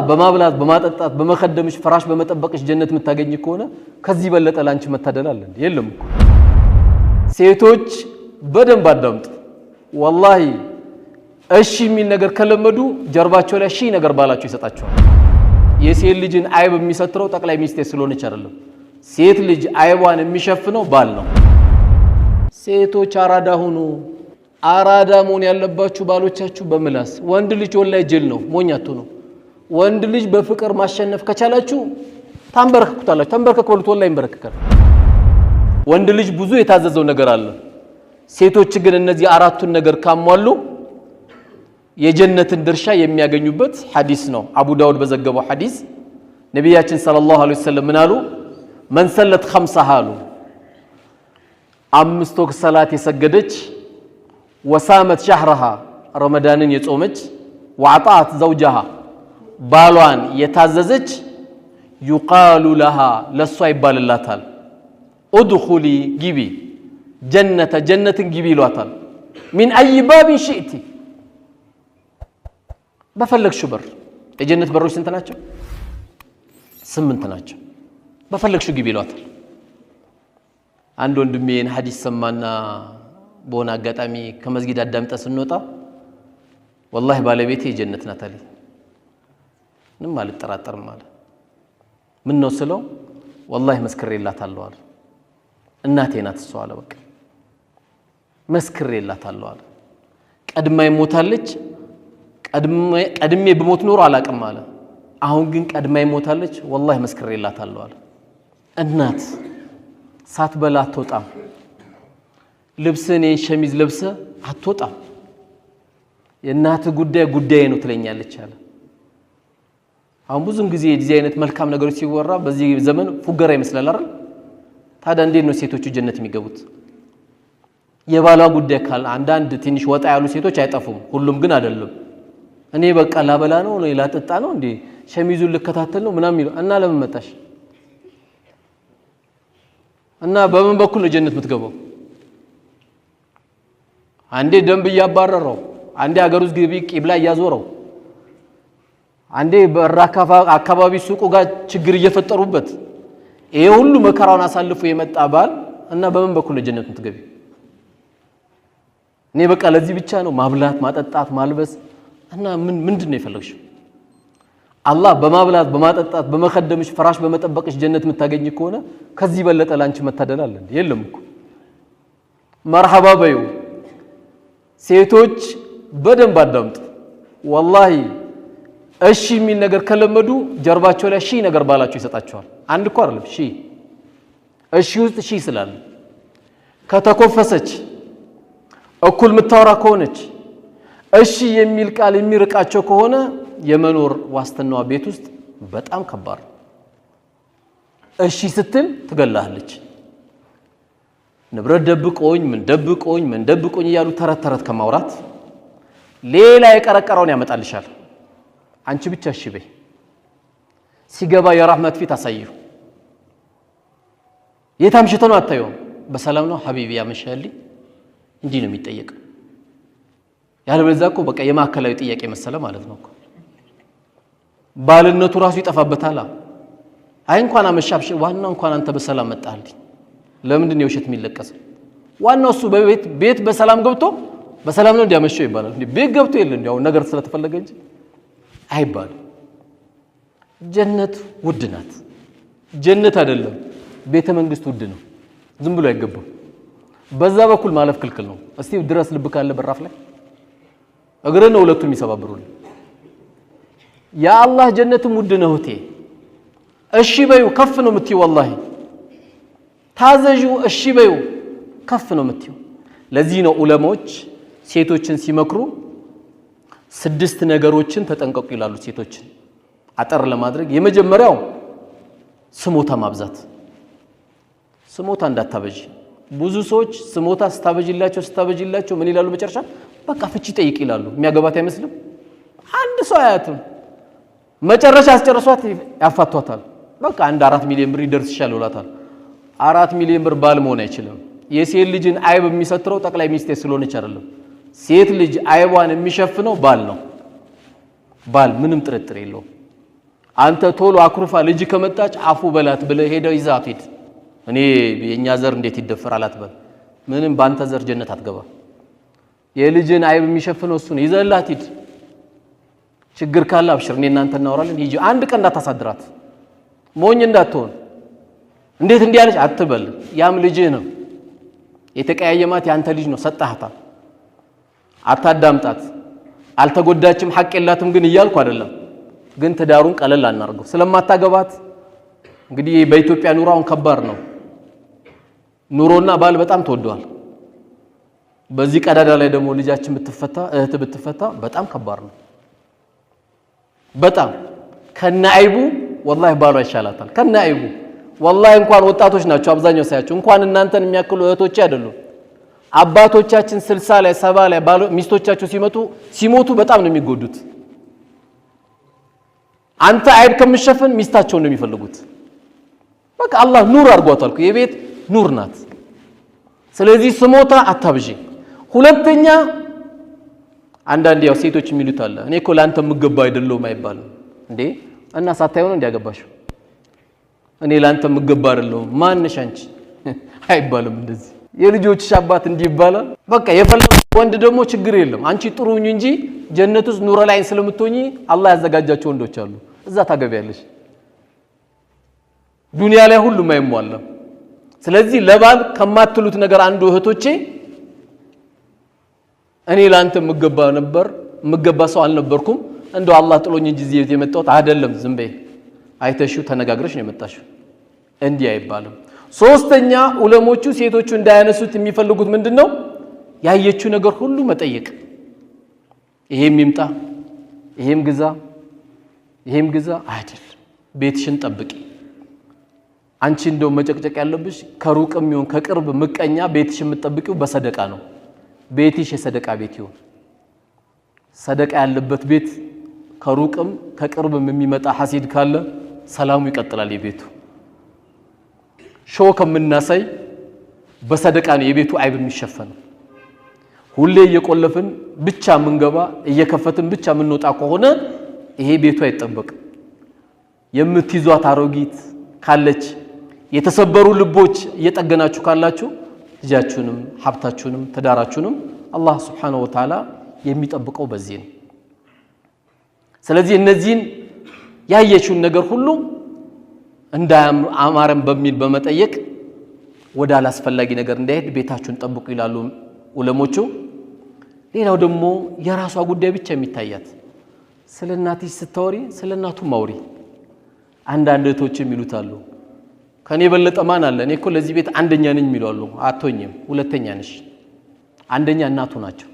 በማብላት በማጠጣት በመخدምሽ ፍራሽ በመጠበቅሽ ጀነት የምታገኝ ከሆነ ከዚህ በለጠ ላንቺ መታደል አለ እንዴ? የለም እኮ። ሴቶች በደንብ አዳምጡ። ወላሂ እሺ የሚል ነገር ከለመዱ ጀርባቸው ላይ ሺ ነገር ባላቸው ይሰጣቸዋል። የሴት ልጅን አይብ የሚሰትረው ጠቅላይ ሚኒስቴር ስለሆነች አይደለም። ሴት ልጅ አይቧን የሚሸፍነው ባል ነው። ሴቶች አራዳ ሁኑ። አራዳ መሆን ያለባችሁ ባሎቻችሁ በምላስ። ወንድ ልጅ ወላሂ ጅል ነው፣ ሞኛቱ ነው። ወንድ ልጅ በፍቅር ማሸነፍ ከቻላችሁ ታንበረክኩታላችሁ። ተንበረከክ በሉት፣ ወላሂ ይንበረከካል። ወንድ ልጅ ብዙ የታዘዘው ነገር አለ። ሴቶች ግን እነዚህ አራቱን ነገር ካሟሉ የጀነትን ድርሻ የሚያገኙበት ሐዲስ ነው። አቡ ዳውድ በዘገበው ሐዲስ ነብያችን ሰለላሁ ዐለይሂ ወሰለም ምን አሉ? መን ሰለት ኸምሰሃ አሉ፣ 5 ወቅት ሰላት የሰገደች ወሳመት ሸህረሃ ረመዳንን የጾመች ወአጣት ዘውጀሃ ባሏን የታዘዘች ይቃሉ ለሃ ለሷ ይባልላታል ኡድኹሊ ግቢ ጀነትን ግቢ ይሏታል። ሚን አይ ባቢን ሽእቲ በፈለግሽው በር። የጀነት በሮች ስንት ናቸው? 8 ናቸው። በፈለግሽው ግቢ ይሏታል። አንድ ወንድሜን ሐዲስ ሰማና በሆነ አጋጣሚ ከመስጊድ አዳምጠ ስንወጣ ወላሂ ባለቤቴ የጀነት ናት አለኝ። ምንም አልጠራጠርም አለ። ምን ነው ስለው ወላሂ መስክሬላታለሁ አለ። እናቴ ናት እሷ አለ። በቃ መስክሬላታለሁ አለ። ቀድማይ ሞታለች። ቀድሜ በሞት ኖሮ አላቅም አለ። አሁን ግን ቀድማይ ሞታለች። ወላሂ መስክሬላታለሁ አለ። እናት ሳትበላ አትወጣም። ልብስን ሸሚዝ ለብሰ አትወጣም። የእናት ጉዳይ ነው ትለኛለች አለ። አሁን ብዙም ጊዜ የዚህ አይነት መልካም ነገሮች ሲወራ በዚህ ዘመን ፉገራ ይመስላል አይደል? ታዲያ እንዴት ነው ሴቶቹ ጀነት የሚገቡት? የባሏ ጉዳይ ካለ አንዳንድ ትንሽ ወጣ ያሉ ሴቶች አይጠፉም፣ ሁሉም ግን አይደለም። እኔ በቃ ላበላ ነው ላጠጣ ነው እንዴ ሸሚዙን ልከታተል ነው ምናምን ይሉ እና ለምን መጣሽ እና በምን በኩል ነው ጀነት የምትገባው? አንዴ ደንብ እያባረረው፣ አንዴ ሀገር ውስጥ ግቢ ቂብላ እያዞረው፣ አንዴ በራካፋ አካባቢ ሱቁ ጋር ችግር እየፈጠሩበት ይሄ ሁሉ መከራውን አሳልፎ የመጣ ባል እና በምን በኩል ነው ጀነት የምትገቢ? እኔ በቃ ለዚህ ብቻ ነው ማብላት ማጠጣት ማልበስ እና ምንድን ነው የፈለግሽው? አላህ በማብላት በማጠጣት በመخدምሽ ፍራሽ በመጠበቅሽ ጀነት የምታገኝ ከሆነ ከዚህ በለጠ ላንቺ መታደል አለ እንዴ? የለም እኮ። መርሐባ በዩ። ሴቶች በደንብ አዳምጡ። ወላሂ እሺ የሚል ነገር ከለመዱ ጀርባቸው ላይ ሺ ነገር ባላቸው ይሰጣቸዋል። አንድ እኮ አይደለም ሺ። እሺ ውስጥ ሺ ስላለ ከተኮፈሰች እኩል ምታወራ ከሆነች እሺ የሚል ቃል የሚርቃቸው ከሆነ የመኖር ዋስትናዋ ቤት ውስጥ በጣም ከባድ። እሺ ስትል ትገላለች። ንብረት ደብቆኝ ምን ደብቆኝ እያሉ ተረት ከማውራት ሌላ የቀረቀረውን ያመጣልሻል። አንቺ ብቻ እሺ በይ። ሲገባ የራህመት ፊት አሳየው። የታምሽተ ነው አታየው። በሰላም ነው ሐቢቢ ያመሻልኝ እንዲህ ነው የሚጠየቀው። ያለበለዚያ እኮ በቃ የማከላዊ ጥያቄ መሰለ ማለት ነው እኮ። ባልነቱ ራሱ ይጠፋበታል። አይ እንኳን አመሻብሽ ዋናው እንኳን አንተ በሰላም መጣልኝ። ለምንድን ነው የውሸት የሚለቀሰው? ዋናው እሱ ቤት በሰላም ገብቶ በሰላም ነው እንዲያመሸው ይባላል። እንዴ ቤት ገብቶ የለ እንዴ አሁን ነገር ስለተፈለገ እንጂ አይባልም። ጀነት ውድ ናት። ጀነት አይደለም ቤተ መንግስት ውድ ነው። ዝም ብሎ አይገባም። በዛ በኩል ማለፍ ክልክል ነው። እስቲ ድረስ ልብ ካለ በራፍ ላይ እግረን ነው ሁለቱም ይሰባብሩል። ያ አላህ ጀነትም ውድ ነው እህቴ። እሺ በዩ ከፍ ነው የምትይው። ወላሂ ታዘዡ እሺ በዩ ከፍ ነው የምትይው። ለዚህ ነው ዑለማዎች ሴቶችን ሲመክሩ 6 ነገሮችን ተጠንቀቁ ይላሉ። ሴቶችን አጠር ለማድረግ የመጀመሪያው ስሞታ ማብዛት። ስሞታ እንዳታበጂ። ብዙ ሰዎች ስሞታ ስታበጂላቸው ምን ይላሉ መጨረሻ? በቃ ፍቺ ጠይቅ ይላሉ። የሚያገባት አይመስልም። አንድ ሰው አያትም መጨረሻ አስጨርሷት ያፋቷታል። በቃ አንድ 4 ሚሊዮን ብር ይደርስሻል ይላታል። 4 ሚሊዮን ብር ባል መሆን አይችልም። የሴት ልጅን አይብ የሚሰትረው ጠቅላይ ሚኒስቴር ስለሆነች አይደለም። ሴት ልጅ አይቧን የሚሸፍነው ባል ነው። ባል ምንም ጥርጥር የለውም። አንተ ቶሎ አኩርፋ ልጅ ከመጣች አፉ በላት ብለ ሄደው ይዛት ሂድ እኔ የኛ ዘር እንዴት ይደፈራል አትበል ምንም ባንተ ዘር ጀነት አትገባ የልጅን አይብ የሚሸፍነው እሱ ነው ይዘላት ሂድ ችግር ካለ አብሽር እኔ እናንተ እናወራለን ሂጂ አንድ ቀን እንዳታሳድራት ሞኝ እንዳትሆን እንዴት እንዲያለች አትበል ያም ልጅ ነው የተቀያየማት ያንተ ልጅ ነው ሰጣህታ አታዳምጣት አልተጎዳችም ሐቅ የላትም ግን ይያልኩ አይደለም ግን ትዳሩን ቀለል አናርገው ስለማታገባት እንግዲህ በኢትዮጵያ ኑሮውን ከባድ ነው ኑሮና ባል በጣም ተወዷል በዚህ ቀዳዳ ላይ ደግሞ ልጃችን ብትፈታ እህት ብትፈታ በጣም ከባድ ነው በጣም ከነአይቡ ወላሂ ባሏ ይሻላታል ከነአይቡ ወላሂ እንኳን ወጣቶች ናቸው አብዛኛው ሳያቸው እንኳን እናንተን የሚያክሉ እህቶች አይደሉም አባቶቻችን 60 ላይ 70 ላይ ባሎ ሚስቶቻቸው ሲሞቱ በጣም ነው የሚጎዱት አንተ አይብ ከመሸፈን ሚስታቸው ነው የሚፈልጉት በቃ አላህ ኑር አርጓታል የቤት ኑር ናት ስለዚህ ስሞታ አታብጂ ሁለተኛ አንዳንድ ያው ሴቶች የሚሉት አለ እኔ እኮ ላንተ ምገባ አይደለም አይባልም እንዴ እና ሳታየው ነው እንዲያገባሽ እኔ ላንተ ምገባ አይደለም ማንሽ አንቺ አይባልም እንደዚህ የልጆችሽ አባት እንዲህ ይባላል በቃ የፈለገ ወንድ ደግሞ ችግር የለም አንቺ ጥሩኝ እንጂ ጀነት ውስጥ ኑር ላይ ስለምትሆኚ አላህ ያዘጋጃቸው ወንዶች አሉ እዛ ታገቢያለሽ ዱንያ ላይ ሁሉም አይሟላም ስለዚህ ለባል ከማትሉት ነገር አንዱ እህቶቼ እኔ ላንተ ምገባ ሰው አልነበርኩም እንደው አላህ ጥሎኝ እንጂ እዚህ የመጣሁት አይደለም ዝም በይ አይተሽው ተነጋግረሽ ነው የመጣሽው እንዲህ አይባልም ሶስተኛ ዑለሞቹ ሴቶቹ እንዳያነሱት የሚፈልጉት ምንድነው ያየችው ነገር ሁሉ መጠየቅ ይሄም ይምጣ ይሄም ግዛ አይደል ቤትሽን ጠብቂ አንቺ እንደው መጨቅጨቅ ያለብሽ ከሩቅም ይሁን ከቅርብ ምቀኛ ቤትሽን የምትጠብቂው በሰደቃ ነው ቤትሽ የሰደቃ ቤት ይሁን ሰደቃ ያለበት ቤት ከሩቅም ከቅርብም የሚመጣ ሐሲድ ካለ ሰላሙ ይቀጥላል የቤቱ ሾው ከምናሳይ በሰደቃ ነው የቤቱ አይብ የሚሸፈነው ሁሌ እየቆለፍን ብቻ ምንገባ እየከፈትን ብቻ ምንወጣ ከሆነ ይሄ ቤቱ አይጠበቅም የምትይዟት አሮጊት ካለች የተሰበሩ ልቦች እየጠገናችሁ ካላችሁ ልጃችሁንም ሀብታችሁንም ተዳራችሁንም አላህ Subhanahu Wa Ta'ala የሚጠብቀው በዚህ ነው ስለዚህ እነዚህን ያየችውን ነገር ሁሉ እንዳያማረም በሚል በመጠየቅ ወደ አላስፈላጊ ነገር እንዳይሄድ ቤታችሁን ጠብቁ ይላሉ ዑለሞቹ ሌላው ደግሞ የራሷ ጉዳይ ብቻ የሚታያት ስለናትሽ ስታወሪ ስለናቱ ማውሪ አንዳንድ እህቶችም ይሉታሉ ከኔ በለጠ ማን አለ እኔ እኮ ለዚህ ቤት አንደኛ ነኝ የሚሉአሉ አትሆኝም ሁለተኛ ነሽ አንደኛ እናቱ ናቸው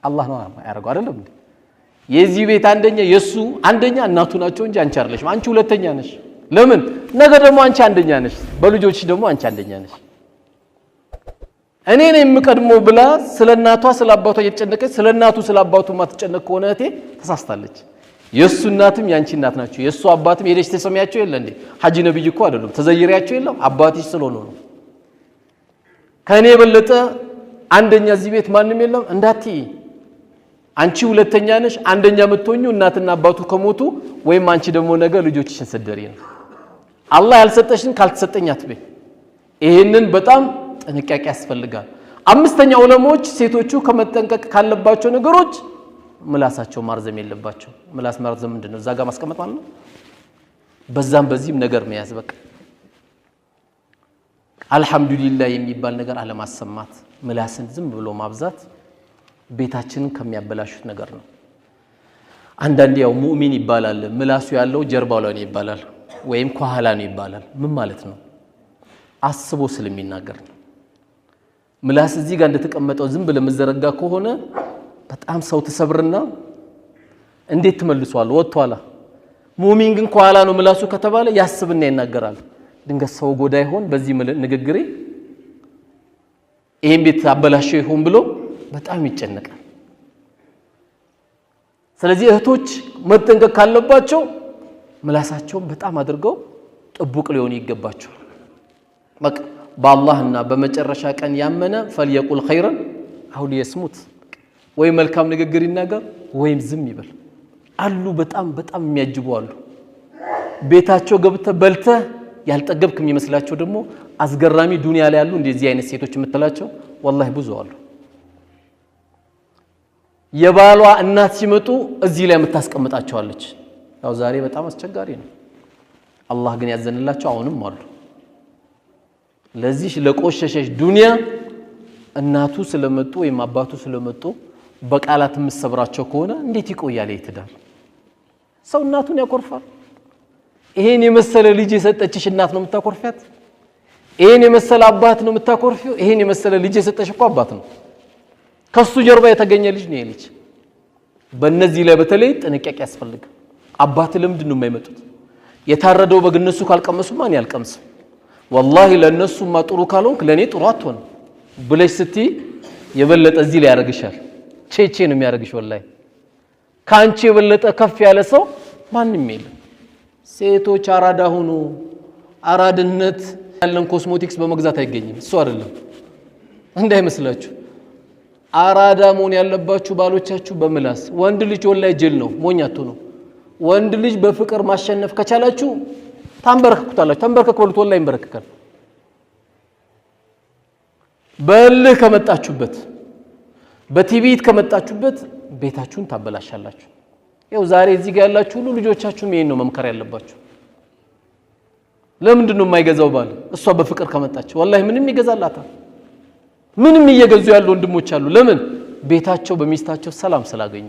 አላህ ነው ያረጋው አይደለም የዚህ ቤት አንደኛ የሱ አንደኛ እናቱ ናቸው እንጂ አንቺ አይደለሽም አንቺ ሁለተኛ ነሽ ለምን ነገ ደግሞ አንቺ አንደኛ ነሽ በልጆችሽ ደግሞ አንቺ አንደኛ ነሽ እኔ ነኝ የምቀድሞ ብላ ስለናቷ ስለአባቷ እየተጨነቀች ስለናቱ ስለአባቱ ማትጨነቅ ከሆነ እቴ ተሳስታለች የሱ እናትም ያንቺ እናት ናቸው የሱ አባትም ሄደሽ ተሰሚያቸው የለ እንዴ ሐጂ ነብይ እኮ አይደለም ተዘይሪያቸው የለም አባትሽ ስለሆነ ነው ከኔ በለጠ አንደኛ እዚህ ቤት ማንንም የለም እንዳትይ አንቺ ሁለተኛ ነሽ አንደኛ የምትሆኙ እናትና አባቱ ከሞቱ ወይም አንቺ ደግሞ ነገ ልጆችሽን ሰደሪ ነው አላህ ያልሰጠሽን ካልተሰጠኝ አትበይ ይሄንን በጣም ጥንቃቄ ያስፈልጋል አምስተኛ ዑለሞች ሴቶቹ ከመጠንቀቅ ካለባቸው ነገሮች ምላሳቸው ማርዘም የለባቸው ምላስ ማርዘም ምንድነው እዛ ጋር ማስቀመጥ ማለት ነው በዛም በዚህም ነገር መያዝ በቃ አልহামዱሊላህ የሚባል ነገር አለማሰማት ምላስን ዝም ብሎ ማብዛት ቤታችንን ከሚያበላሹት ነገር ነው አንዳንዴ ያው ሙእሚን ይባላል ምላሱ ያለው ጀርባው ላይ ነው ይባላል ወይም ከኋላ ነው ይባላል ምን ማለት ነው አስቦ ስለሚናገር ነው ምላስ እዚህ ጋር እንደተቀመጠው ዝም ብለ መዘረጋ ከሆነ በጣም ሰው ተሰብርና እንዴት ተመልሷል ወጥቷላ ሙእሚን ግን ከኋላ ነው ምላሱ ከተባለ ያስብና ይናገራል ድንገት ሰው ጎዳ ይሆን በዚህ ንግግሬ ይሄን ቤት አበላሽው ይሆን ብሎ በጣም ይጨነቃል ስለዚህ እህቶች መጠንቀቅ ካለባቸው ምላሳቸው በጣም አድርገው ጥቡቅ ሊሆን ይገባቸው በቃ በአላህና በመጨረሻ ቀን ያመነ فليقل خيرا አው ሊስሙት ወይ መልካም ንግግር ይናገር ወይም ዝም ይበል አሉ በጣም የሚያጅቡ አሉ ቤታቸው ገብተ በልተ ያልጠገብክ የሚመስላቸው ደግሞ አስገራሚ ዱንያ ላይ ያሉ እንደዚህ አይነት ሴቶች የምትላቸው ወላሂ ብዙ አሉ። የባሏ እናት ሲመጡ እዚህ ላይ የምታስቀምጣቸዋለች። ያው ዛሬ በጣም አስቸጋሪ ነው። አላህ ግን ያዘንላቸው አሁንም አሉ። ለዚህ ለቆሸሸሽ ዱንያ እናቱ ስለመጡ ወይም አባቱ ስለመጡ በቃላት የምትሰብራቸው ከሆነ እንዴት ይቆያል ይትዳር? ሰው እናቱን ያኮርፋል። ይሄን የመሰለ ልጅ የሰጠችሽ እናት ነው የምታኮርፊያት? ይሄን የመሰለ አባት ነው የምታኮርፊው? ይሄን የመሰለ ልጅ የሰጠሽ እኮ አባት ነው። ከሱ ጀርባ የተገኘ ልጅ ነው ይልጅ። በእነዚህ ላይ በተለይ ጥንቃቄ ያስፈልጋል። አባት ለምንድን ነው የማይመጡት? የታረደው በግ እነሱ ካልቀመሱ ማን ያልቀምስ? ወላሂ ለነሱማ ጥሩ ካልሆንክ ለኔ ጥሩ አትሆን ብለሽ ስትይ የበለጠ እዚህ ላይ ያረግሻል። ቼቼ ነው የሚያረግሽ። ወላሂ ካንቺ የበለጠ ከፍ ያለ ሰው ማንንም የለም። ሴቶች አራዳ ሆኖ አራድነት ያለን ኮስሞቲክስ በመግዛት አይገኝም። እሱ አይደለም እንዳይመስላችሁ። አራዳ መሆን ያለባችሁ ባሎቻችሁ በምላስ። ወንድ ልጅ ወላሂ ጅል ነው፣ ሞኛቱ ነው። ወንድ ልጅ በፍቅር ማሸነፍ ከቻላችሁ ታንበረክኩታላችሁ። ተንበረከክ በሉት፣ ወላሂ ይንበረከካል። በልህ ከመጣችሁበት በቲቪት ከመጣችሁበት ቤታችሁን ታበላሻላችሁ። ያው ዛሬ እዚህ ጋር ያላችሁ ሁሉ ልጆቻችሁን ይሄን ነው መምከር ያለባችሁ። ለምንድን ነው የማይገዛው ባል? እሷ በፍቅር ከመጣች ወላሂ ምንም ይገዛላታል። ምንም እየገዙ ያሉ ወንድሞች አሉ። ለምን? ቤታቸው በሚስታቸው ሰላም ስላገኙ